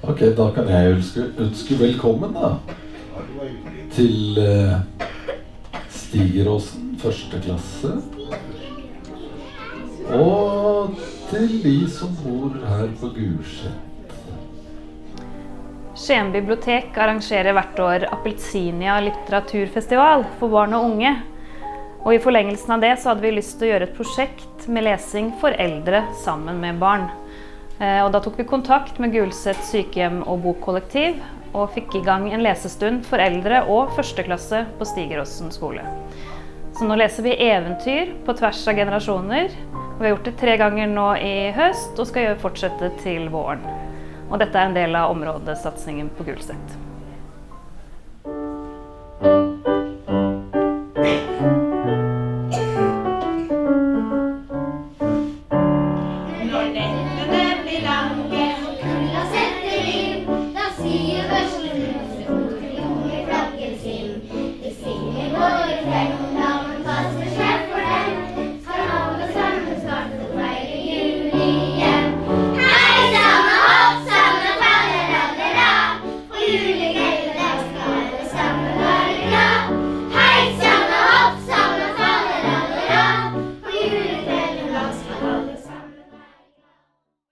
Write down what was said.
Ok, da kan jeg ønske velkommen da, til Stigeråsen første klasse, og til de som bor her på Gulset. Skien bibliotek arrangerer hvert år Appelsinia litteraturfestival for barn og unge. Og i forlengelsen av det så hadde vi lyst til å gjøre et prosjekt med lesing for eldre sammen med barn. Og da tok vi kontakt med Gulset sykehjem og bokkollektiv og fikk i gang en lesestund for eldre og første klasse på Stigeråsen skole. Så nå leser vi eventyr på tvers av generasjoner. Vi har gjort det 3 ganger nå i høst og skal fortsette til våren. Og dette er en del av områdesatsingen på Gulset.